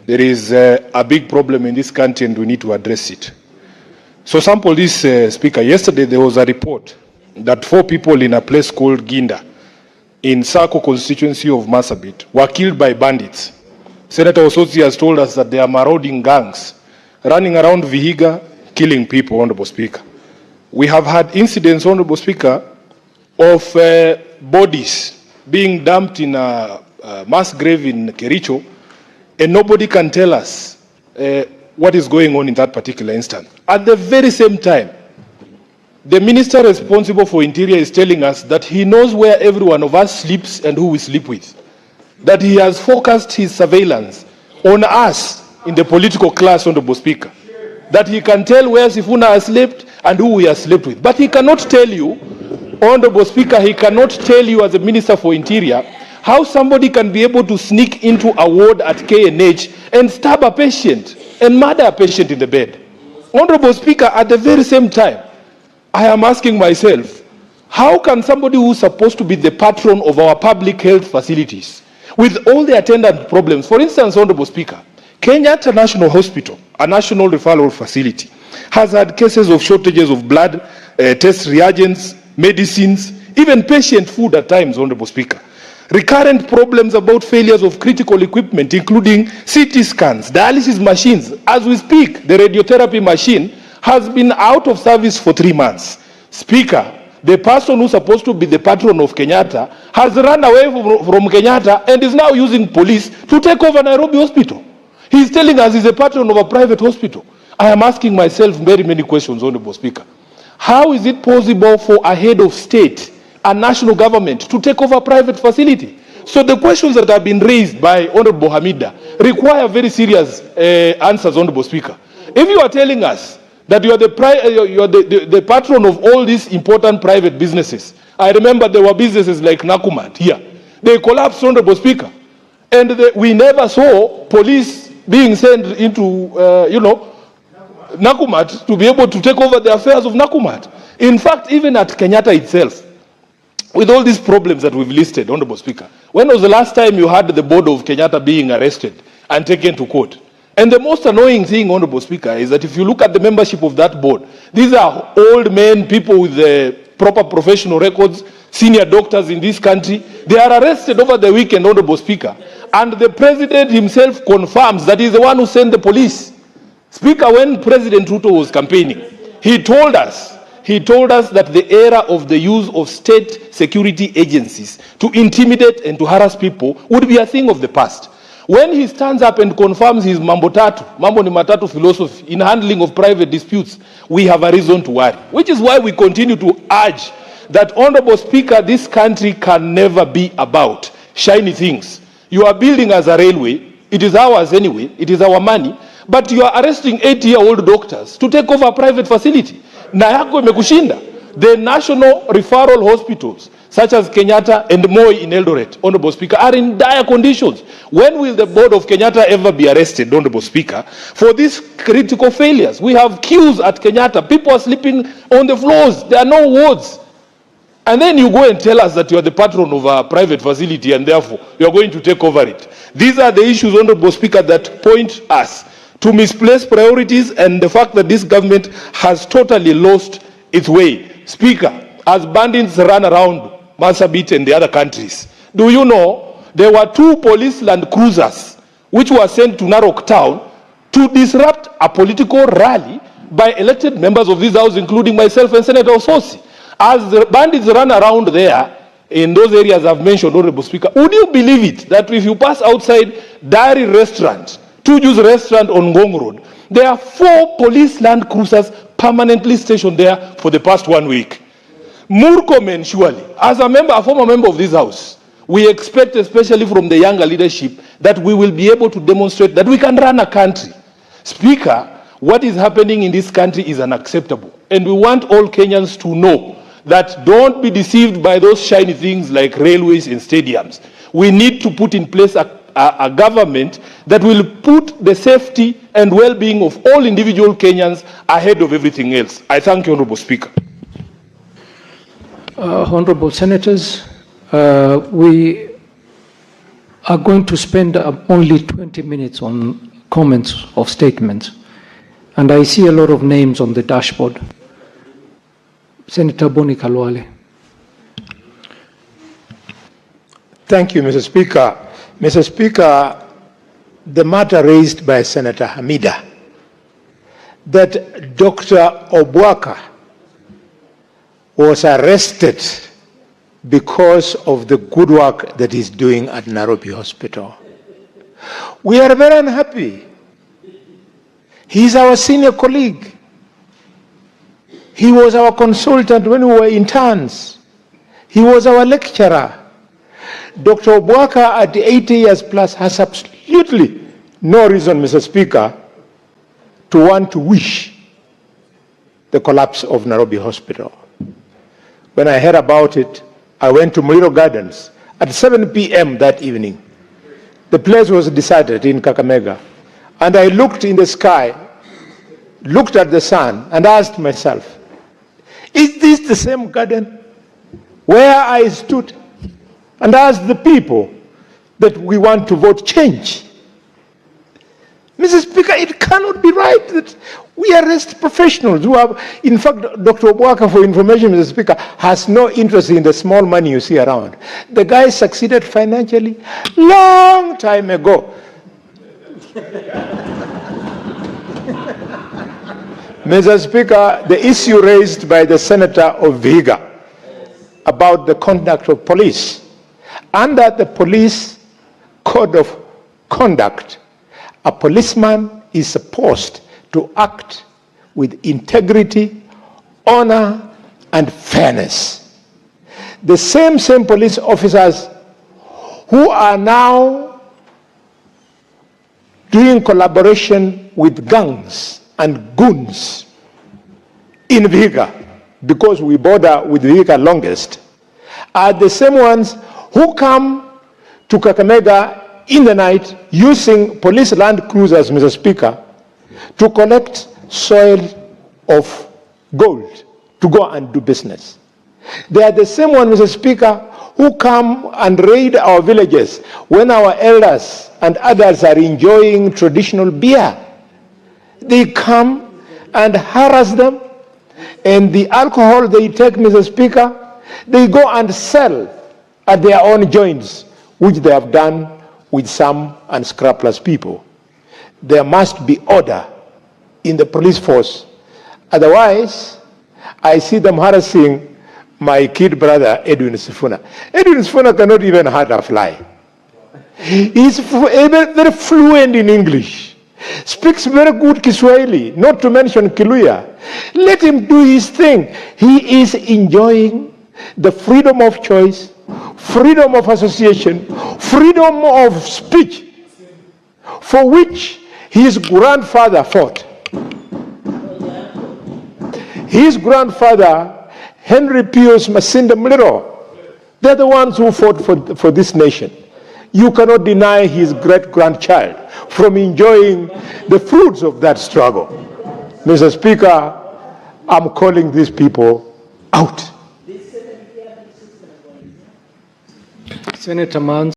there is a big problem in this country and we need to address it. So sample this, Speaker. Yesterday there was a report that 4 people in a place called Ginda in Sako constituency of Marsabit were killed by bandits. Senator Osotsi has told us that they are marauding gangs running around Vihiga, killing people, Honorable Speaker. We have had incidents, Honorable Speaker, of bodies being dumped in a mass grave in Kericho, and nobody can tell us what is going on in that particular instance. At the very same time, the minister responsible for Interior is telling us that he knows where every one of us sleeps and who we sleep with. That he has focused his surveillance on us in the political class, Honorable Speaker. That he can tell where Sifuna has slept and who we have slept with. But he cannot tell you, Honorable Speaker, he cannot tell you as a Minister for Interior how somebody can be able to sneak into a ward at KNH and stab a patient and murder a patient in the bed. Honorable Speaker, at the very same time, I am asking myself, how can somebody who is supposed to be the patron of our public health facilities, with all the attendant problems, for instance, Honorable Speaker, Kenyatta National Hospital, a national referral facility, has had cases of shortages of blood, test reagents, medicines, even patient food at times, Honorable Speaker. Recurrent problems about failures of critical equipment, including CT scans, dialysis machines. As we speak, the radiotherapy machine has been out of service for 3 months. Speaker, the person who's supposed to be the patron of Kenyatta has run away from Kenyatta and is now using police to take over Nairobi Hospital. He's telling us he's a patron of a private hospital. I am asking myself very many questions, Honorable Speaker. How is it possible for a head of state, a national government, to take over a private facility? So the questions that have been raised by Honorable Hamida require very serious answers, Honorable Speaker. If you are telling us that you are the patron of all these important private businesses, I remember there were businesses like Nakumat here. They collapsed, Honorable Speaker. And we never saw police being sent into, Nakumat to be able to take over the affairs of Nakumat. In fact, even at Kenyatta itself, with all these problems that we've listed, Honorable Speaker, when was the last time you had the board of Kenyatta being arrested and taken to court? And the most annoying thing, Honorable Speaker, is that if you look at the membership of that board, these are old men, people with the proper professional records, senior doctors in this country. They are arrested over the weekend, Honorable Speaker. And the president himself confirms that he's the one who sent the police. Speaker, when President Ruto was campaigning, he told us that the era of the use of state security agencies to intimidate and to harass people would be a thing of the past. When he stands up and confirms his mambo ni matatu philosophy in handling of private disputes, we have a reason to worry. Which is why we continue to urge that, Honorable Speaker, this country can never be about shiny things. You are building as a railway. It is ours anyway. It is our money. But you are arresting 80-year-old doctors to take over a private facility. Na yako imekushinda. The national referral hospitals, such as Kenyatta and Moi in Eldoret, Honorable Speaker, are in dire conditions. When will the board of Kenyatta ever be arrested, Honorable Speaker, for these critical failures? We have queues at Kenyatta. People are sleeping on the floors. There are no wards. And then you go and tell us that you are the patron of a private facility and therefore you are going to take over it. These are the issues, Honorable Speaker, that point us to misplaced priorities and the fact that this government has totally lost its way. Speaker, as bandits run around Marsabit and the other countries, do you know there were 2 police land cruisers which were sent to Narok town to disrupt a political rally by elected members of this house, including myself and Senator Osotsi. As the bandits run around there, in those areas I've mentioned, Honorable Speaker, would you believe it that if you pass outside Diary Restaurant, Tuju's restaurant on Ngong Road, there are 4 police land cruisers permanently stationed there for the past 1 week. Murkomen, surely, as a former member of this house, we expect, especially from the younger leadership, that we will be able to demonstrate that we can run a country. Speaker, what is happening in this country is unacceptable. And we want all Kenyans to know that don't be deceived by those shiny things like railways and stadiums. We need to put in place a government that will put the safety and well-being of all individual Kenyans ahead of everything else. I thank you, Honorable Speaker. Honorable Senators, we are going to spend only 20 minutes on comments, of statements. And I see a lot of names on the dashboard. Senator Boni Khalwale. Thank you, Mr. Speaker. Mr. Speaker, the matter raised by Senator Hamida, that Dr. Obwaka was arrested because of the good work that he's doing at Nairobi Hospital. We are very unhappy. He's our senior colleague. He was our consultant when we were interns. He was our lecturer. Dr. Obwaka at 80 years plus has absolutely no reason, Mr. Speaker, to want to wish the collapse of Nairobi Hospital. When I heard about it, I went to Muliro Gardens at 7 p.m. that evening. The place was deserted in Kakamega. And I looked in the sky, looked at the sun, and asked myself, is this the same garden where I stood and asked the people that we want to vote change? Mr. Speaker, it cannot be right that we arrest professionals who have, in fact, Dr. Obwaka, for information, Mr. Speaker, has no interest in the small money you see around. The guy succeeded financially long time ago. Mr. Speaker, the issue raised by the Senator of Vihiga about the conduct of police. Under the Police Code of Conduct, a policeman is supposed to act with integrity, honor, and fairness. The same police officers who are now doing collaboration with gangs and goons in Vihiga, because we border with Vihiga longest, are the same ones who come to Kakamega in the night using police land cruisers, Mr. Speaker, to collect soil of gold to go and do business. They are the same one, Mr. Speaker, who come and raid our villages when our elders and others are enjoying traditional beer. They come and harass them, and the alcohol they take, Mr. Speaker, they go and sell at their own joints, which they have done with some unscrupulous people. There must be order in the police force. Otherwise, I see them harassing my kid brother, Edwin Sifuna. Edwin Sifuna cannot even hurt a fly. He's very fluent in English, speaks very good Kiswahili, not to mention Kiluya. Let him do his thing. He is enjoying the freedom of choice, freedom of association, freedom of speech, for which his grandfather fought. His grandfather, Henry Pius Masinda Muliro, they're the ones who fought for this nation. You cannot deny his great-grandchild from enjoying the fruits of that struggle. Mr. Speaker, I'm calling these people out. Senator Mans.